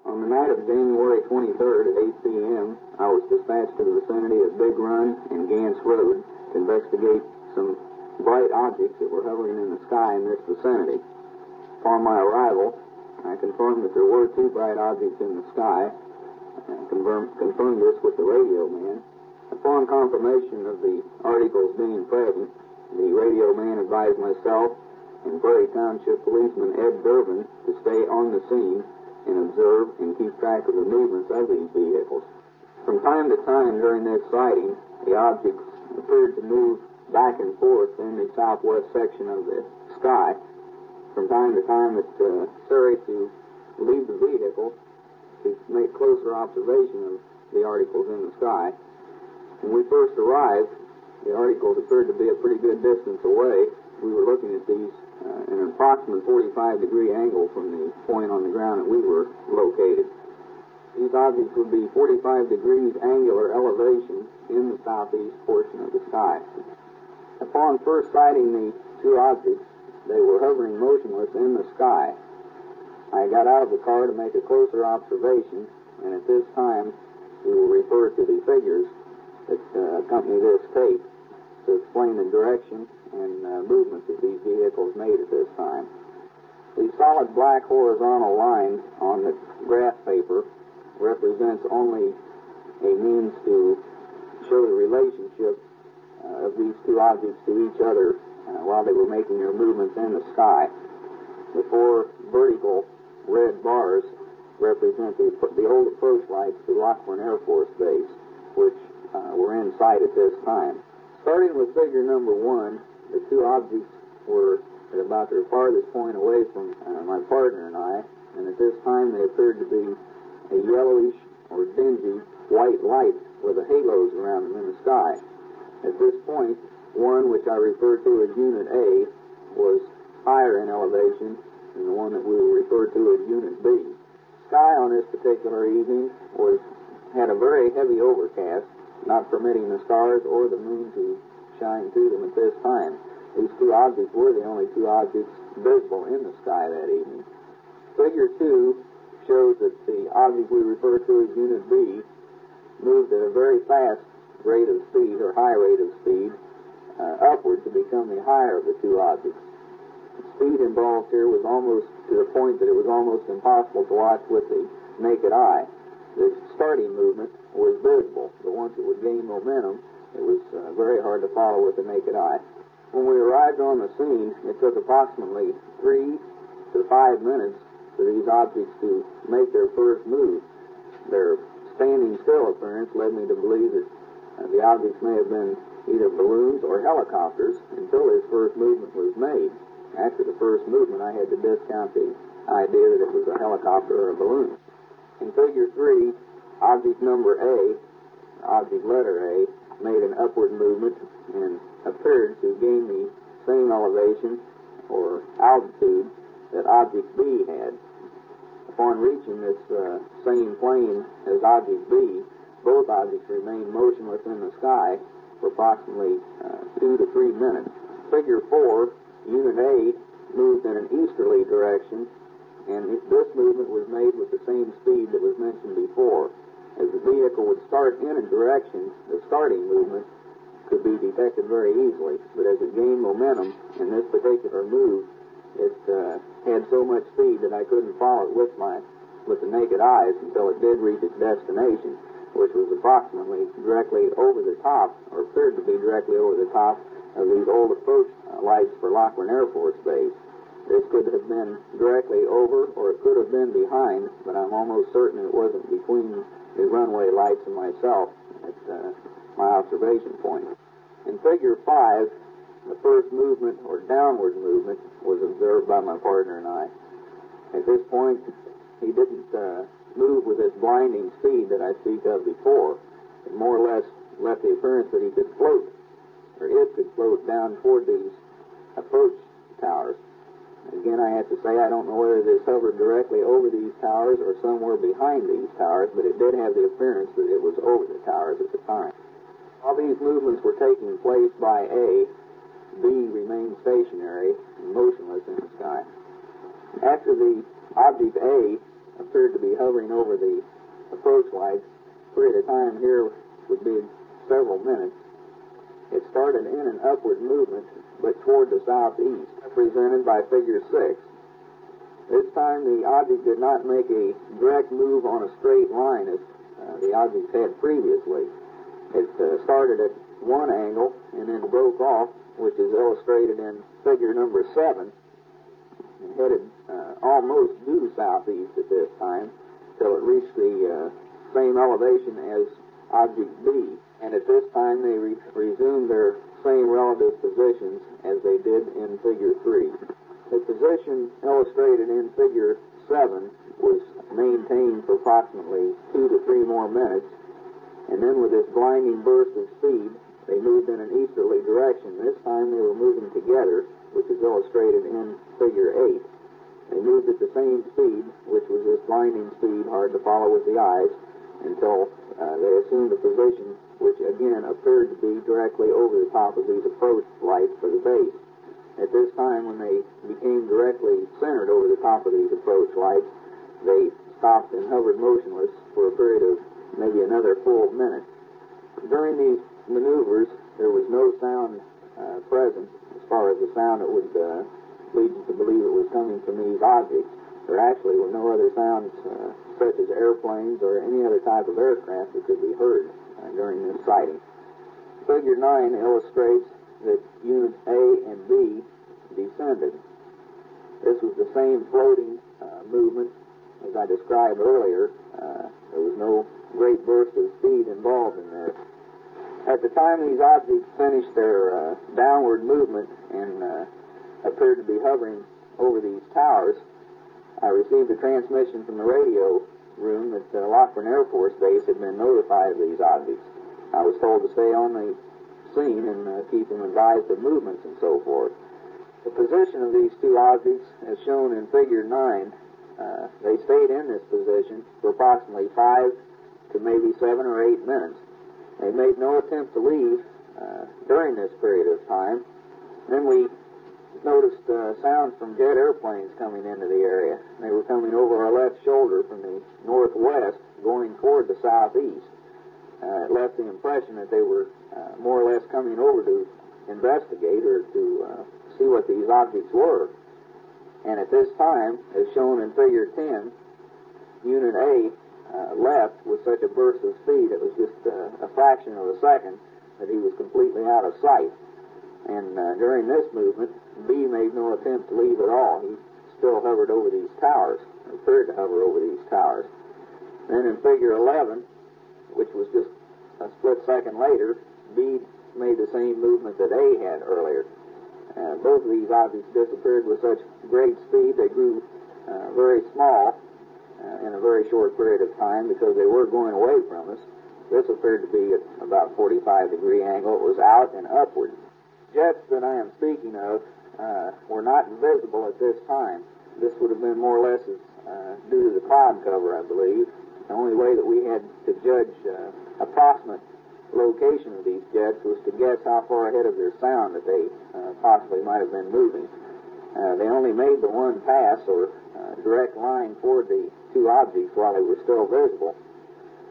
On the night of January 23rd at 8 p.m., I was dispatched to the vicinity of Big Run and Gants Road to investigate some bright objects that were hovering in the sky in this vicinity. Upon my arrival, I confirmed that there were two bright objects in the sky, and confirmed this with the radio man. Upon confirmation of the articles being present, the radio man advised myself and Prairie Township Policeman Ed Durbin to stay on the scene and observe and keep track of the movements of these vehicles. From time to time during this sighting, the objects appeared to move back and forth in the southwest section of the sky. From time to time, it's necessary to leave the vehicle to make closer observation of the articles in the sky. When we first arrived, the articles appeared to be a pretty good distance away. We were looking at these in an approximate 45-degree angle from the point on the ground that we were located. These objects would be 45 degrees angular elevation in the southeast portion of the sky. Upon first sighting the two objects, they were hovering motionless in the sky. I got out of the car to make a closer observation, and at this time we will refer to the figures that accompany this tape to explain the direction and movements that these vehicles made at this time. The solid black horizontal line on the graph paper represents only a means to show the relationship of these two objects to each other while they were making their movements in the sky. The four vertical red bars represent the old approach lights to Lockwood Air Force Base, which were in sight at this time. Starting with figure number 1, the two objects were at about their farthest point away from my partner and I, and at this time they appeared to be a yellowish or dingy white light with the halos around them in the sky. At this point, one, which I refer to as Unit A, was higher in elevation than the one that we will refer to as Unit B. Sky on this particular evening had a very heavy overcast, not permitting the stars or the moon to shine through them at this time. These two objects were the only two objects visible in the sky that evening. Figure 2 shows that the object we refer to as Unit B moved at a very fast rate of speed, or high rate of speed, upward to become the higher of the two objects. The speed involved here was almost to the point that it was almost impossible to watch with the naked eye. The starting movement was visible, but once it would gain momentum, it was very hard to follow with the naked eye. When we arrived on the scene, it took approximately 3 to 5 minutes for these objects to make their first move. Their standing still appearance led me to believe that the objects may have been either balloons or helicopters until this first movement was made. After the first movement, I had to discount the idea that it was a helicopter or a balloon. In figure 3, object number A, object letter A, made an upward movement and appeared to gain the same elevation or altitude that object B had. Upon reaching this same plane as object B, both objects remained motionless in the sky for approximately 2 to 3 minutes. Figure 4, Unit A moved in an easterly direction, and this movement was made with the same speed that was mentioned before. As the vehicle would start in a direction, the starting movement could be detected very easily, but as it gained momentum in this particular move, it had so much speed that I couldn't follow it with the naked eyes until it did reach its destination, which was approximately directly over the top, or appeared to be directly over the top of these old approach lights for Lockwood Air Force Base. This could have been directly over, or it could have been behind, but I'm almost certain it wasn't between the runway lights and myself at my observation point. In figure 5, the first movement, or downward movement, was observed by my partner and I. At this point, he didn't move with this blinding speed that I speak of before. It more or less left the appearance that he could float, or it could float down toward these approach towers. Again, I have to say I don't know whether this hovered directly over these towers or somewhere behind these towers, but it did have the appearance that it was over the towers at the time. While these movements were taking place by A, B remained stationary and motionless in the sky. After the object A appeared to be hovering over the approach lights. Period of time here would be several minutes. It started in an upward movement, but toward the southeast, represented by figure 6. This time the object did not make a direct move on a straight line as the object had previously. It started at one angle and then broke off, which is illustrated in figure number 7, and headed almost due southeast at this time till it reached the same elevation as object B. And at this time they resumed their same relative positions as they did in figure 3. The position illustrated in figure 7 was maintained for approximately 2 to 3 more minutes, and then with this blinding burst of speed, they moved in an easterly direction. This time they were moving together, which is illustrated in figure 8. They moved at the same speed, which was this blinding speed, hard to follow with the eyes, until they assumed a position which again appeared to be directly over the top of these approach lights for the base. At this time, when they became directly centered over the top of these approach lights, they stopped and hovered motionless for a period of maybe another full minute. During these maneuvers, there was no sound present as far as the sound that would lead you to believe it was coming from these objects. There actually were no other sounds such as airplanes or any other type of aircraft that could be heard during this sighting. Figure 9 illustrates that units A and B descended. This was the same floating movement as I described earlier. There was no great burst of speed involved in there. At the time these objects finished their downward movement and appeared to be hovering over these towers, I received a transmission from the radio room that Lockburn Air Force Base had been notified of these objects. I was told to stay on the scene and keep them advised of movements and so forth. The position of these two objects, as shown in figure 9, they stayed in this position for approximately 5 to maybe 7 or 8 minutes. They made no attempt to leave during this period of time. Then we noticed sounds from jet airplanes coming into the area. They were coming over our left shoulder from the northwest, going toward the southeast. It left the impression that they were more or less coming over to investigate or to see what these objects were. And at this time, as shown in figure 10, Unit A left with such a burst of speed it was just a fraction of a second that he was completely out of sight. And during this movement, B made no attempt to leave at all. He still hovered over these towers, or appeared to hover over these towers. Then in figure 11, which was just a split second later, B made the same movement that A had earlier. Both of these objects disappeared with such great speed they grew very small in a very short period of time because they were going away from us. This appeared to be at about 45-degree angle. It was out and upward. Jets that I am speaking of were not visible at this time. This would have been more or less due to the cloud cover, I believe. The only way that we had to judge approximate location of these jets was to guess how far ahead of their sound that they possibly might have been moving. They only made the one pass or direct line toward the two objects while they were still visible,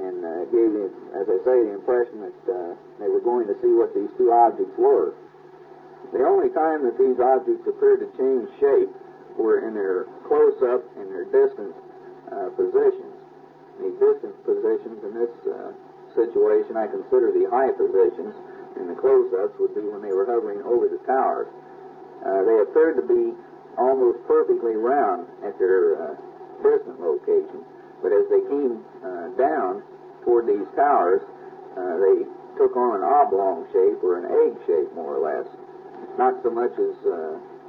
and it gave me, as I say, the impression that they were going to see what these two objects were. The only time that these objects appeared to change shape were in their close-up and their distance positions. The distance positions in this situation I consider the high positions, and the close-ups would be when they were hovering over the towers. They appeared to be almost perfectly round at their distant location, but as they came down toward these towers, they took on an oblong shape or an egg shape, more or less. Not so much as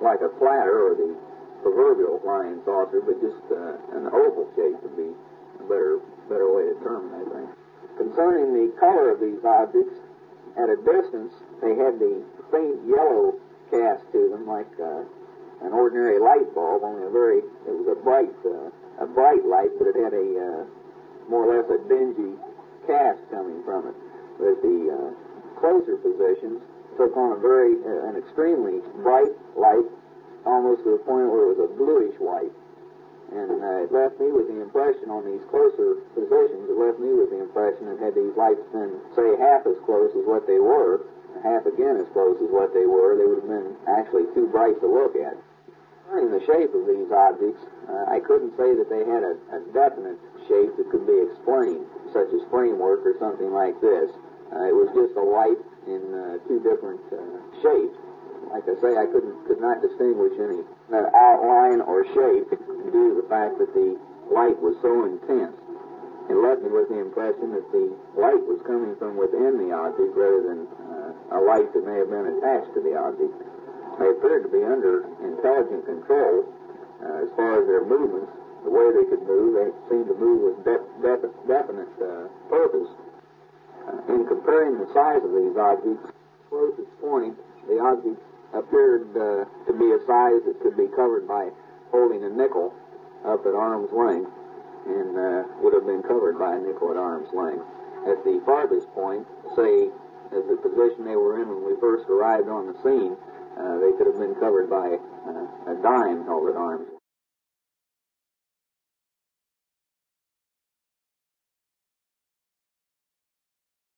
like a platter or the proverbial flying saucer, but just an oval shape would be a better way to term it, I think. Concerning the color of these objects, at a distance, they had the faint yellow cast to them, like an ordinary light bulb, only it was a bright light, but it had a more or less a dingy cast coming from it. But the closer positions took on an extremely bright light, almost to the point where it was a bluish white. And it left me with the impression on these closer positions, it left me with the impression that had these lights been, say, half as close as what they were, half again as close as what they were, they would have been actually too bright to look at. In the shape of these objects, I couldn't say that they had a definite shape that could be explained, such as framework or something like this. It was just a light in two different shapes. Like I say, I could not distinguish any outline or shape due to the fact that the light was so intense. It left me with the impression that the light was coming from within the object rather than a light that may have been attached to the object. They appeared to be under intelligent control as far as their movements, the way they could move. They seemed to move with definite purpose. In comparing the size of these objects, closest point, the object appeared to be a size that could be covered by holding a nickel up at arm's length, and would have been covered by a nickel at arm's length. At the farthest point, say, as the position they were in when we first arrived on the scene, they could have been covered by a dime held at arm's length.